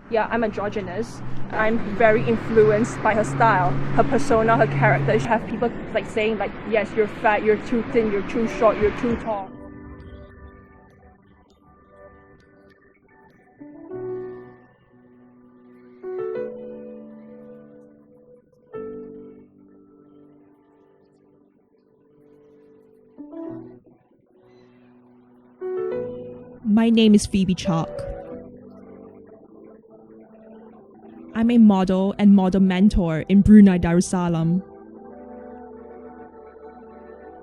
Yeah, I'm androgynous. I'm very influenced by her style, her persona, her character. You have people like saying like, yes, you're fat, you're too thin, you're too short, you're too tall. My name is Phoebe Chok. I'm a model and model mentor in Brunei Darussalam.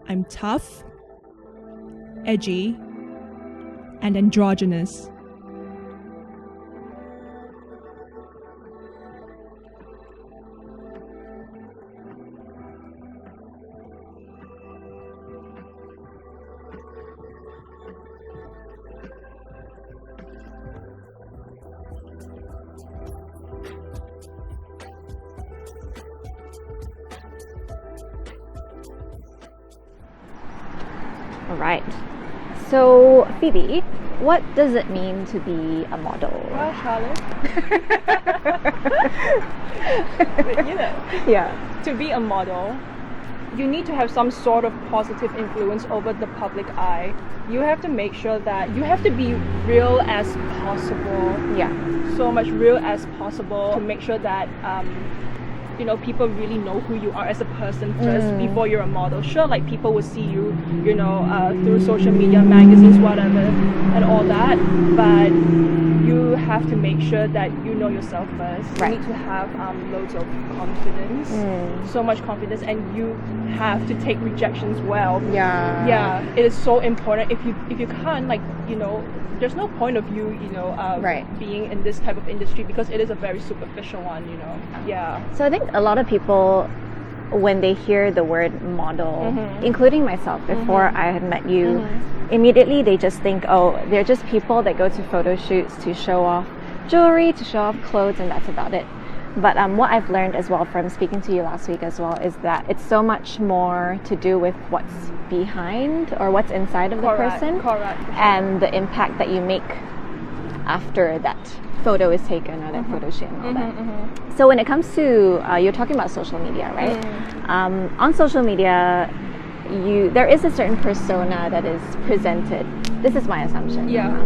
I'm tough, edgy, and androgynous. All right. So, Phoebe, what does it mean to be a model? Well, Charlotte, Yeah. to be a model, you need to have some sort of positive influence over the public eye. You have to make sure that you have to be real as possible. Yeah. So much real as possible to make sure that people really know who you are as a person first before you're a model. Sure, like people will see you, through social media, magazines, whatever, and all that, but you have to make sure that you know yourself first. Right. You need to have loads of confidence, so much confidence, and you have to take rejections well. Yeah, it is so important. If you can't, there's no point of you, Right. being in this type of industry because it is a very superficial one, Yeah. So I think a lot of people, when they hear the word model, including myself before I had met you, immediately they just think, oh, they're just people that go to photo shoots to show off jewelry, to show off clothes, and that's about it. But what I've learned as well from speaking to you last week as well is that it's so much more to do with what's behind or what's inside of the person. Correct. And the impact that you make after that photo is taken or that photo shoot and all that. So when it comes to, you're talking about social media, right? On social media, there is a certain persona that is presented. This is my assumption. Yeah.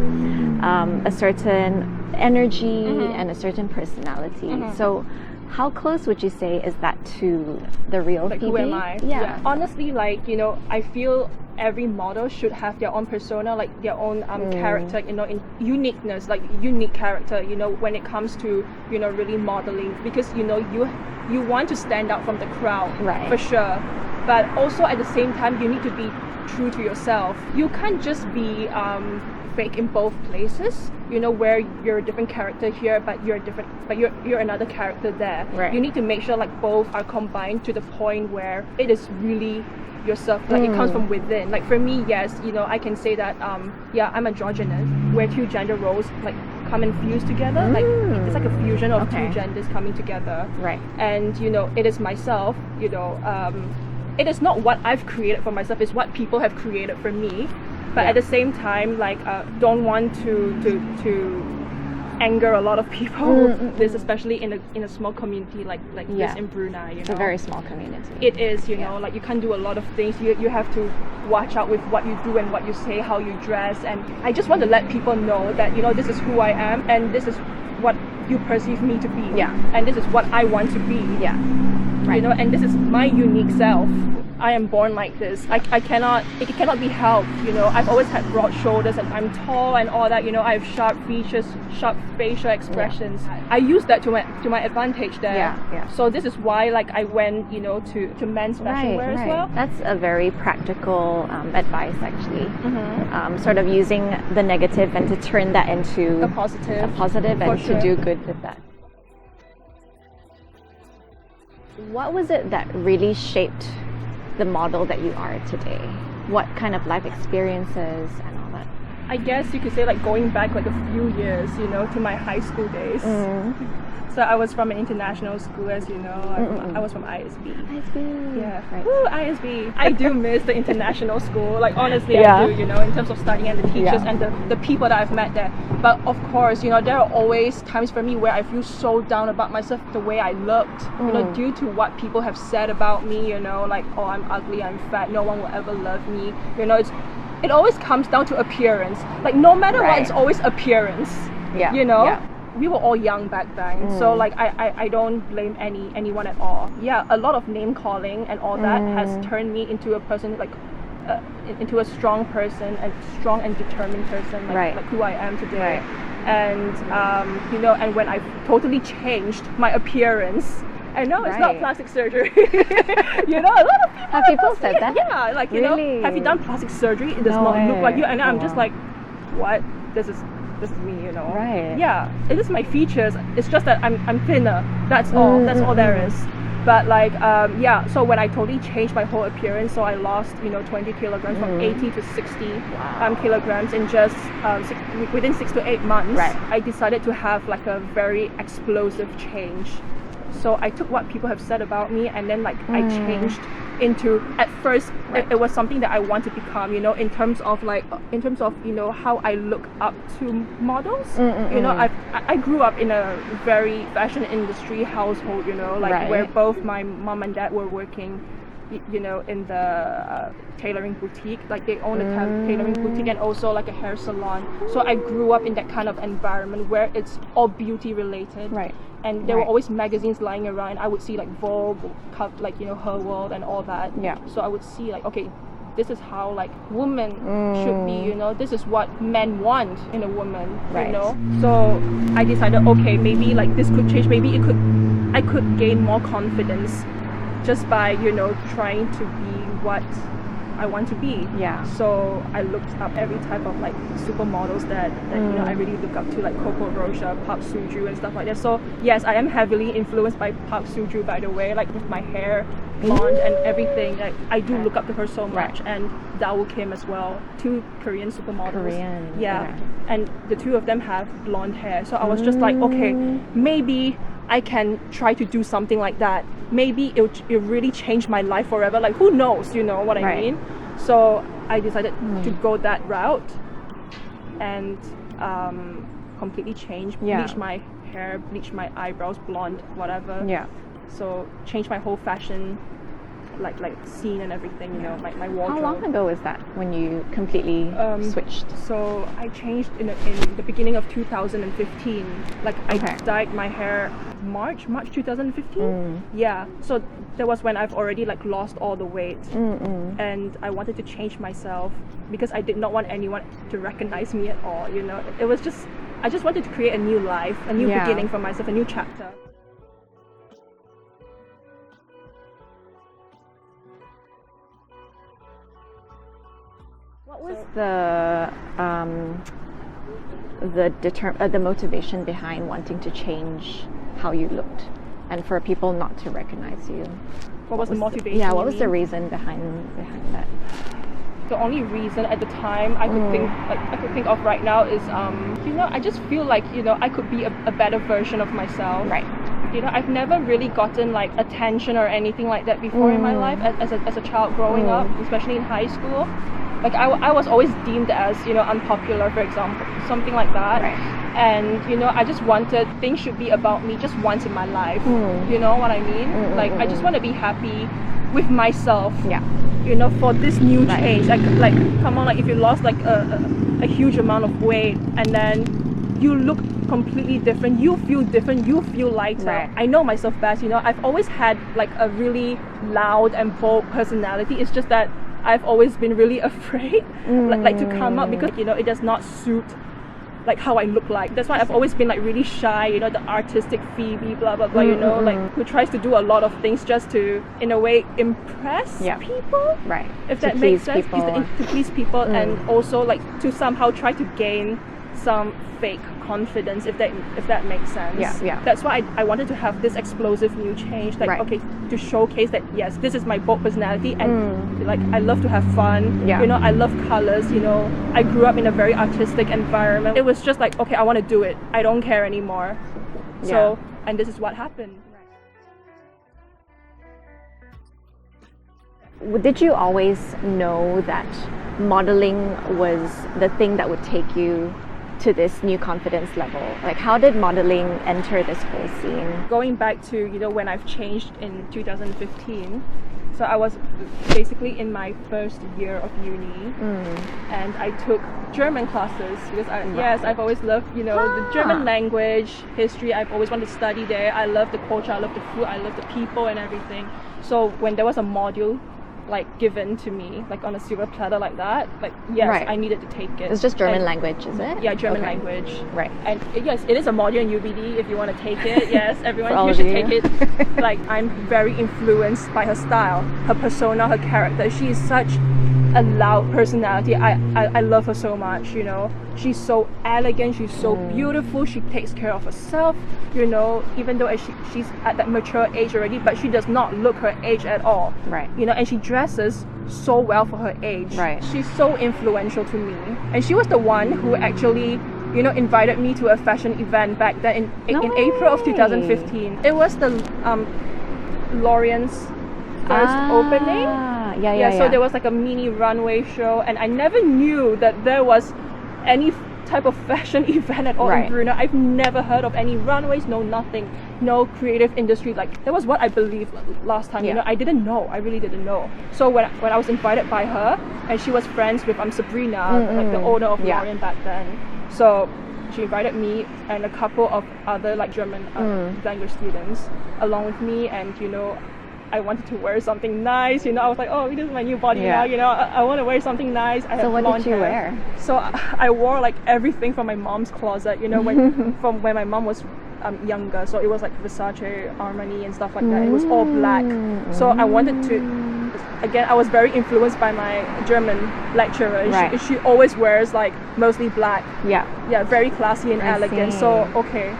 A certain energy and a certain personality. So how close would you say is that to the real Like, Phoebe? who am I? Yeah. Honestly, I feel every model should have their own persona, like their own character, in uniqueness, like unique character, when it comes to, really modeling, because, you want to stand out from the crowd, Right. for sure. But also at the same time, you need to be true to yourself. You can't just be fake in both places, where you're a different character here, but you're another character there. Right. You need to make sure like both are combined to the point where it is really yourself, like it comes from within. Like for me, yes, I can say that I'm androgynous, where two gender roles like come and fuse together. Like it's like a fusion of two genders coming together. Right. And it is myself, it is not what I've created for myself, it's what people have created for me. But at the same time, don't want to anger a lot of people. This, especially in a small community like this in Brunei. It's a very small community. It is, you know, like you can't do a lot of things. You have to watch out with what you do and what you say, how you dress. And I just want to let people know that, this is who I am and this is what you perceive me to be. Yeah. And this is what I want to be. Yeah. Right. And this is my unique self. I am born like this. It cannot be helped, I've always had broad shoulders and I'm tall and all that, I have sharp features, sharp facial expressions. I use that to my advantage there. Yeah. So this is why I went, to men's fashion wear as well. That's a very practical advice actually. Sort of using the negative and to turn that into a positive and sure. to do good with that. What was it that really shaped the model that you are today? What kind of life experiences and all that? I guess you could say like going back like a few years, you know, to my high school days. So I was from an international school, as you know. I was from ISB. ISB. Yeah. Right. Woo, ISB. I do miss the international school. Like honestly, Yeah. I do, you know, in terms of studying and the teachers Yeah. and the people that I've met there. But of course, you know, there are always times for me where I feel so down about myself, the way I looked, you know, due to what people have said about me, you know, like, oh, I'm ugly, I'm fat, no one will ever love me. You know, it always comes down to appearance. Like no matter what, Right. it's always appearance. Yeah. You know? Yeah. We were all young back then, so like I don't blame anyone at all. Yeah, a lot of name calling and all that has turned me into a person like into a strong person, a strong and determined person, like, like who I am today. And you know, and when I totally changed my appearance. I know it's not plastic surgery. You know, a lot of people Have people said that? Yeah, like you Really? know, have you done plastic surgery? It does No not look way. like you. And I'm Oh, just wow. like, what? This is me, you know. Right. Yeah, it is my features. It's just that I'm thinner. That's all. That's all there is. But like yeah, so when I totally changed my whole appearance, so I lost, you know, 20 kilograms from 80 to 60 kilograms in just within 6 to 8 months. Right. I decided to have like a very explosive change. So I took what people have said about me and then like I changed into, at first it was something that I want to become, you know, in terms of you know how I look up to models. You know, I grew up in a very fashion industry household, you know, like where both my mom and dad were working, you know, in the tailoring boutique. Like they own a tailoring boutique and also like a hair salon. So I grew up in that kind of environment where it's all beauty related. Right. And there were always magazines lying around. I would see like Vogue, like, you know, Her World and all that. Yeah. So I would see like, okay, this is how like women should be, you know, this is what men want in a woman, you know. So I decided, okay, maybe like this could change. Maybe I could gain more confidence just by, you know, trying to be what I want to be. Yeah. So I looked up every type of like supermodels that you know I really look up to, like Coco Rocha, Park Soo-joo and stuff like that. So yes, I am heavily influenced by Park Soo-joo, by the way, like with my hair, blonde and everything. Like I do look up to her so much, and Daewoo Kim as well, 2 Korean supermodels. Yeah. And the 2 of them have blonde hair. So I was just like, okay, maybe I can try to do something like that. Maybe it'll really change my life forever. Like who knows, you know what I mean? So I decided to go that route and completely change, bleach my hair, bleach my eyebrows, blonde, whatever. Yeah. So change my whole fashion like scene and everything, you know, my wardrobe. How long ago was that when you completely switched? So I changed in the beginning of 2015. Like I dyed my hair March 2015. Yeah. So that was when I've already like lost all the weight, and I wanted to change myself because I did not want anyone to recognize me at all. You know, it was just I just wanted to create a new life, a new beginning for myself, a new chapter. What was the motivation behind wanting to change how you looked, and for people not to recognize you? What was the motivation? Yeah, what was the reason behind that? The only reason at the time I could think of right now is you know, I just feel like, you know, I could be a better version of myself. Right. You know, I've never really gotten like attention or anything like that before in my life as a child growing up, especially in high school. Like I was always deemed as, you know, unpopular, for example, something like that. Right. And, you know, I just wanted things should be about me just once in my life. You know what I mean? Like I just want to be happy with myself. Yeah. You know, for this new change. Like come on, like if you lost like a huge amount of weight and then you look completely different, you feel different, you feel lighter. Right. I know myself best, you know. I've always had like a really loud and bold personality. It's just that I've always been really afraid like to come up because, you know, it does not suit like how I look like. That's why I've always been like really shy, you know, the artistic Phoebe, blah blah blah, you know, like who tries to do a lot of things just to, in a way, impress people. Right. If that makes sense, to please people and also like to somehow try to gain some fake confidence, if that makes sense. Yeah. That's why I wanted to have this explosive new change, like, Right. okay, to showcase that, yes, this is my bold personality, and like, I love to have fun. Yeah. You know, I love colors, you know, I grew up in a very artistic environment. It was just like, okay, I want to do it. I don't care anymore. So, and this is what happened. Did you always know that modeling was the thing that would take you to this new confidence level? Like, how did modeling enter this whole scene? Going back to, you know, when I've changed in 2015, so I was basically in my first year of uni, and I took German classes because I've always loved, you know, the German language, history. I've always wanted to study there. I love the culture, I love the food, I love the people and everything. So when there was a module like given to me, like on a silver platter like that, like, yes, Right. I needed to take it. It's just German language, is it? Yeah, German Okay. language. Right. And yes, it is a module in UBD if you want to take it. Yes, everyone, For all you of should you. take it. Like, I'm very influenced by her style, her persona, her character. She is such a loud personality. I love her so much, you know. She's so elegant, she's so beautiful, she takes care of herself, you know, even though she's at that mature age already, but she does not look her age at all. Right. You know, and she dresses so well for her age. Right. She's so influential to me. And she was the one who actually, you know, invited me to a fashion event back then in April of way. 2015. It was the Lorient's first opening. Yeah. So there was like a mini runway show, and I never knew that there was any type of fashion event at all Right. in Brunei. I've never heard of any runways, no nothing, no creative industry. Like, that was what I believed last time. You know, I didn't know. I really didn't know. So when I was invited by her, and she was friends with Sabrina, like the owner of Lorient back then. So she invited me and a couple of other like German language students along with me, and you know, I wanted to wear something nice, you know. I was like, oh, this is my new body now, you know. I want to wear something nice. I So have what blonde did you hair. wear? So I wore like everything from my mom's closet, you know, from when my mom was younger. So it was like Versace, Armani and stuff like that. It was all black. So I wanted to, again, I was very influenced by my German lecturer. Right. She always wears like mostly black. Yeah. Very classy and elegant. see. So okay,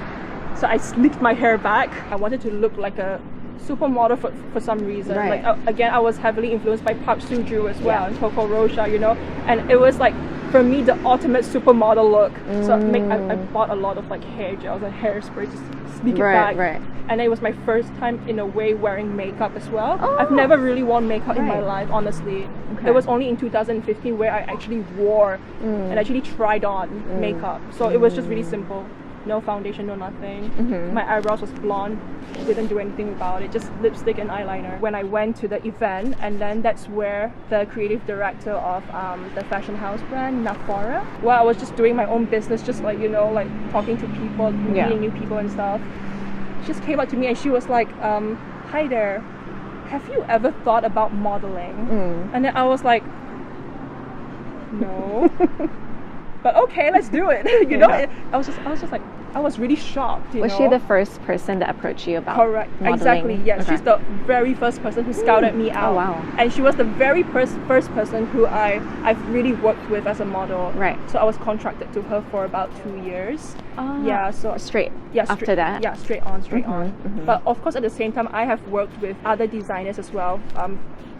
so I slicked my hair back. I wanted to look like a supermodel for some reason. Right. Like again, I was heavily influenced by Park Soo-joo as well, and Coco Rocha, you know. And it was like, for me, the ultimate supermodel look. So I bought a lot of like hair gels and hairspray to sneak it back. Right. And it was my first time in a way wearing makeup as well. Oh. I've never really worn makeup in my Right. life, honestly. Okay. It was only in 2015 where I actually wore and actually tried on makeup. So it was just really simple. No foundation, no nothing. My eyebrows was blonde. Didn't do anything about it. Just lipstick and eyeliner. When I went to the event, and then that's where the creative director of the fashion house brand, Nafora, well, I was just doing my own business, just like, you know, like talking to people, meeting new people and stuff. She just came up to me and she was like, hi there, have you ever thought about modeling? And then I was like, no. But okay, let's do it. You know, I was just like, I was really shocked. Was she the first person that approached you about Correct. modeling? Exactly. Yes. Okay. She's the very first person who scouted me out. Oh, wow. And she was the very first person who I've really worked with as a model. Right. So I was contracted to her for about 2 years. Oh, Yeah. So straight yeah, after that? Yeah, straight on. But of course, at the same time, I have worked with other designers as well.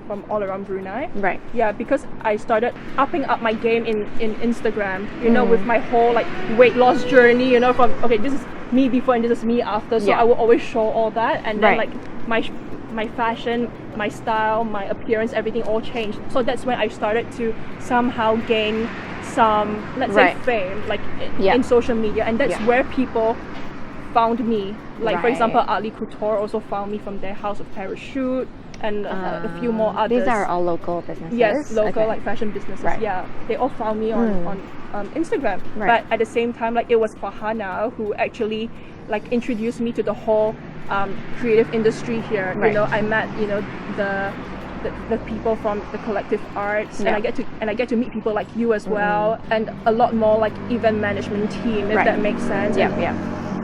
From all around Brunei. Right. Yeah, because I started upping up my game in Instagram, you know, with my whole like weight loss journey, you know, from, okay, this is me before and this is me after. So I will always show all that, and then like my fashion, my style, my appearance, everything all changed. So that's when I started to somehow gain some, let's say, fame, like in social media, and that's where people found me. Like for example, Ali Couture also found me from their House of Parachute. And a few more others. These are all local businesses? Yes, local like fashion businesses. Right. Yeah, they all found me on Instagram. Right. But at the same time, like, it was Farhana who actually like introduced me to the whole creative industry here. Right. You know, I met, you know, the people from the collective arts, and I get to meet people like you as well, and a lot more like event management team, if that makes sense.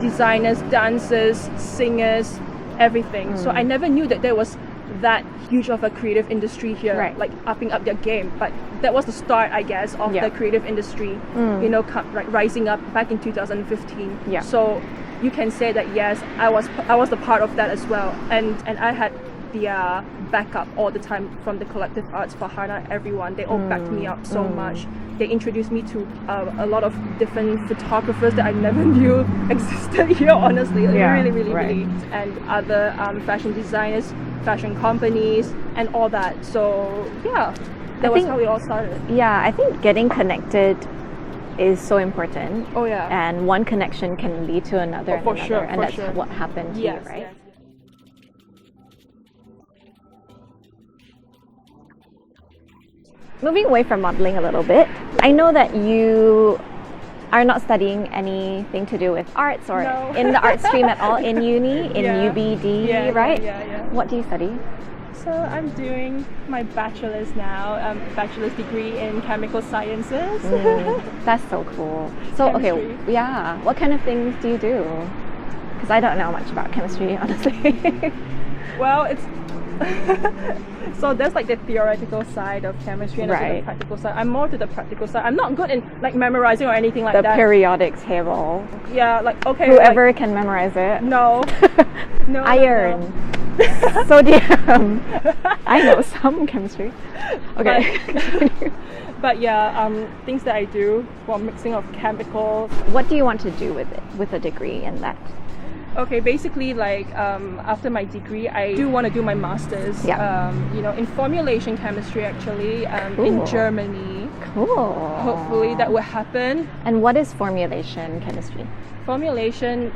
Designers, dancers, singers, everything. So I never knew that there was that huge of a creative industry here, Right. like upping up their game. But that was the start, I guess, of Yeah. the creative industry, rising up back in 2015. Yeah. So you can say that yes, I was a part of that as well, and I had the backup all the time from the Collective Arts, Farhana, everyone. They all backed me up so much. They introduced me to a lot of different photographers that I never knew existed here, honestly. Yeah, Really, right. really. And other fashion designers, fashion companies, and all that. So, yeah, that was think- how it all started. Yeah, I think getting connected is so important. Oh, yeah. And one connection can lead to another Oh, and for another. sure, and for that's sure. what happened to Yes, you, right? yes. Moving away from modeling a little bit, I know that you are not studying anything to do with arts or No. in the art stream at all in uni, in Yeah. UBD, Yeah, right? yeah. What do you study? So I'm doing my bachelor's now, bachelor's degree in chemical sciences. That's so cool. So, okay, Chemistry. yeah, what kind of things do you do? Because I don't know much about chemistry, honestly. Well, it's so there's like the theoretical side of chemistry and also the Right. practical side. I'm more to the practical side. I'm not good in like memorizing or anything like The that. periodic table. Yeah, like okay. Whoever can memorize it. No. No. Iron. Sodium. I know some chemistry. Okay. But yeah, things that I do, well, mixing of chemicals. What do you want to do with it, with a degree in that? Okay, basically, like after my degree, I do want to do my master's. Yeah. In formulation chemistry, actually, Cool. in Germany. Cool. Hopefully, that will happen. And what is formulation chemistry? Formulation,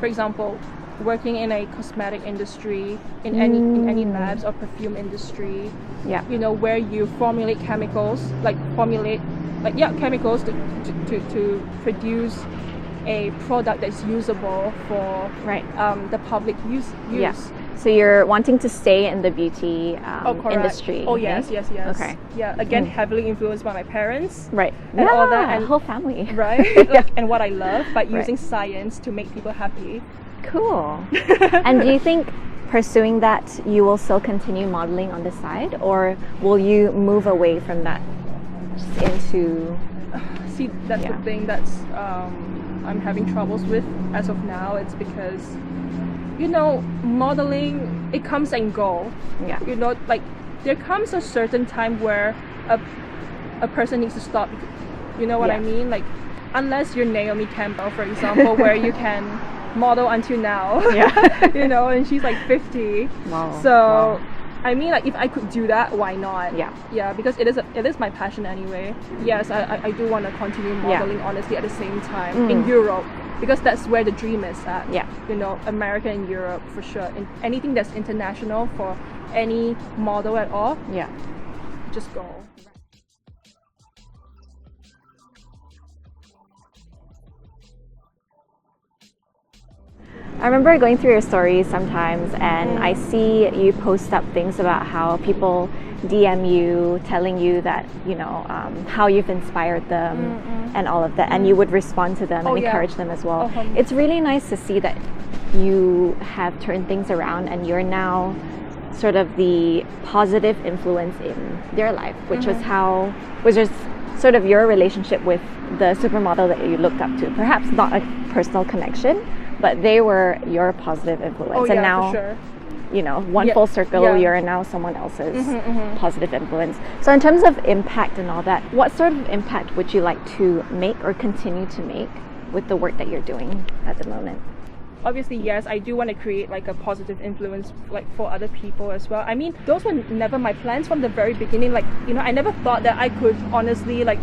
for example, working in a cosmetic industry, in any labs or perfume industry. Yeah. Where you formulate chemicals, chemicals to produce a product that's usable for Right. the public use. Yeah. So you're wanting to stay in the beauty Correct. industry. Oh, eh? yes. Okay. Yeah, again, heavily influenced by my parents. Right. And all that, and whole family. Right? Yeah. And what I love, but Right. using science to make people happy. Cool. And do you think pursuing that you will still continue modeling on the side, or will you move away from that just into? See, that's Yeah. the thing that's I'm having troubles with as of now. It's because modeling, it comes and go. Yeah. Like there comes a certain time where a person needs to stop. You know what I Yeah. mean? Like unless you're Naomi Campbell, for example, where you can model until now. Yeah. And she's like 50. Wow. So Wow. I mean, like if I could do that, why not? Yeah. Yeah, because it is my passion anyway. Yes, I do want to continue modeling honestly at the same time in Europe, because that's where the dream is at. Yeah. America and Europe for sure. In anything that's international for any model at all, Yeah. just go. I remember going through your stories sometimes, and I see you post up things about how people DM you, telling you that how you've inspired them and all of that, and you would respond to them and yeah. encourage them as well. Uh-huh. It's really nice to see that you have turned things around, and you're now sort of the positive influence in their life, which is sort of your relationship with the supermodel that you looked up to. Perhaps not a personal connection, but they were your positive influence. Oh, And yeah, now, for sure. one Yeah, full circle, yeah. you're now someone else's positive influence. So in terms of impact and all that, what sort of impact would you like to make or continue to make with the work that you're doing at the moment? Obviously, yes, I do want to create like a positive influence like for other people as well. I mean, those were never my plans from the very beginning. Like, I never thought that I could honestly like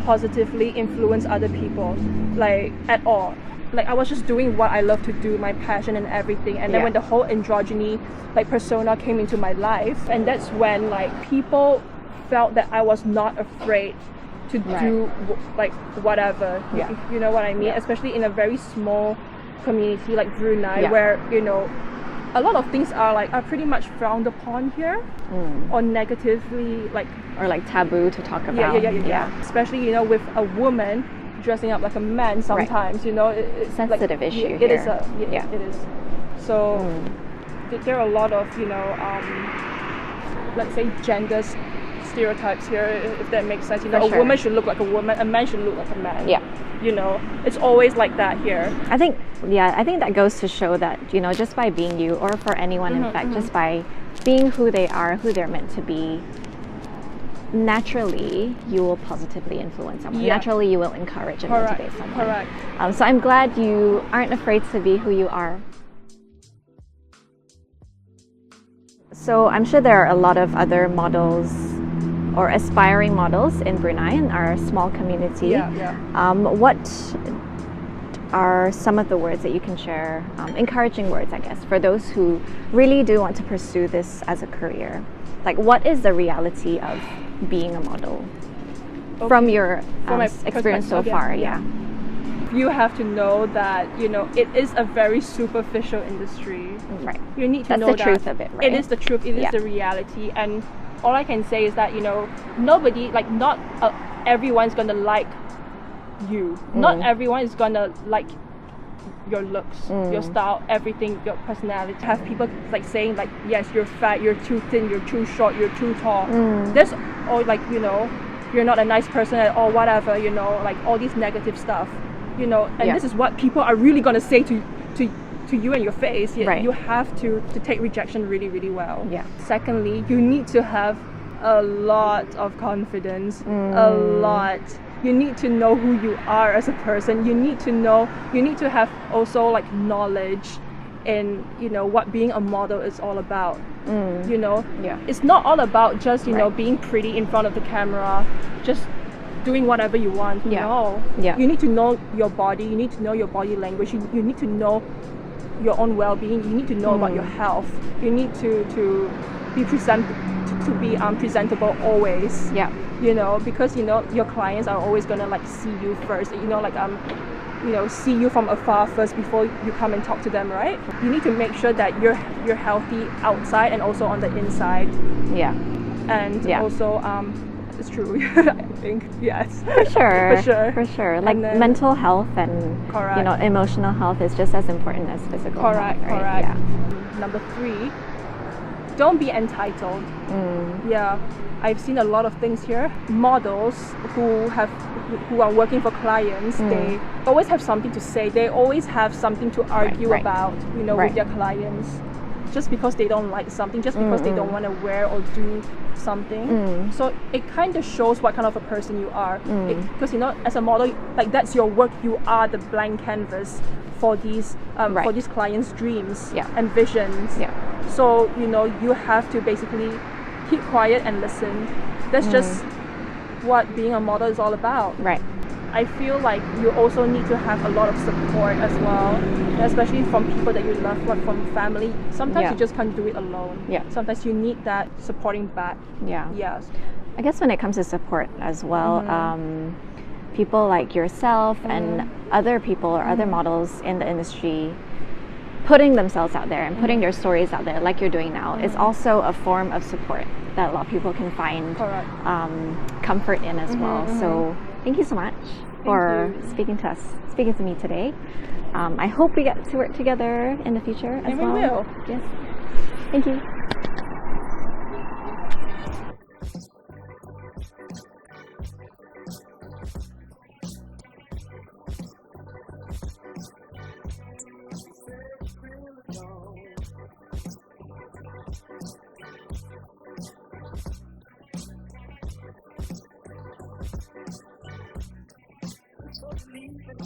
positively influence other people, like at all. Like I was just doing what I love to do, my passion and everything. And then when the whole androgyny like persona came into my life, and that's when like people felt that I was not afraid to do like whatever. Yeah. You know what I mean? Yeah. Especially in a very small community like Brunei, Yeah. where a lot of things are pretty much frowned upon here, or negatively Or like taboo to talk about? yeah. Especially with a woman dressing up like a man sometimes. It's Sensitive issue It is here. it is. So there are a lot of, let's say gender stereotypes here, if that makes sense. For A sure. woman should look like a woman, a man should look like a man. Yeah. It's always like that here. I think that goes to show that, just by being you, or for anyone in fact, just by being who they are, who they're meant to be, naturally you will positively influence someone. Yeah. Naturally you will encourage and Correct. motivate someone. Correct. So I'm glad you aren't afraid to be who you are. So I'm sure there are a lot of other models or aspiring models in Brunei, in our small community. What are some of the words that you can share, encouraging words, I guess, for those who really do want to pursue this as a career? Like, what is the reality of being a model from your From my experience so perspective, far? yeah. You have to know that, it is a very superficial industry. Right. You need to That's know the that. truth of it, right? It is the truth. It is the reality. And all I can say is that, nobody, not everyone's gonna like you. Not everyone is gonna like your looks, your style, everything, your personality. Have people saying yes, you're fat, you're too thin, you're too short, you're too tall. There's all you're not a nice person at all, whatever, all these negative stuff, and this is what people are really gonna say to you in your face. Right. You have to take rejection really, really well. Yeah. Secondly, you need to have a lot of confidence, a lot. You need to know who you are as a person. You need to have also knowledge in what being a model is all about. It's not all about just being pretty in front of the camera, just doing whatever you want. No. You need to know your body. You need to know your body language. You need to know your own well-being. You need to know about your health. You need to be presentable always. Yeah. Because your clients are always gonna see you first. See you from afar first before you come and talk to them, right? You need to make sure that you're healthy outside and also on the inside. Yeah. And also it's true. I think yes. For sure. For sure. Like mental health and correct. Emotional health is just as important as physical correct. health. Right? Correct. Yeah. Number 3, don't be entitled. Yeah. I've seen a lot of things here. Models who are working for clients, they always have something to say. They always have something to argue about, with their clients. Just because they don't like something, just because they don't want to wear or do something. So it kind of shows what kind of a person you are. Because as a model, that's your work. You are the blank canvas for these clients' dreams and visions. Yeah. So you have to basically keep quiet and listen. That's just what being a model is all about. Right. I feel like you also need to have a lot of support as well, especially from people that you love, from family. Sometimes you just can't do it alone. Yeah. Sometimes you need that supporting back. Yeah. Yes. I guess when it comes to support as well, people like yourself and other people or other models in the industry putting themselves out there and putting their stories out there like you're doing now is also a form of support that a lot of people can find comfort in as well. So thank you so much for speaking to me today. I hope we get to work together in the future as well. And we will. Yes. Thank you. So leave it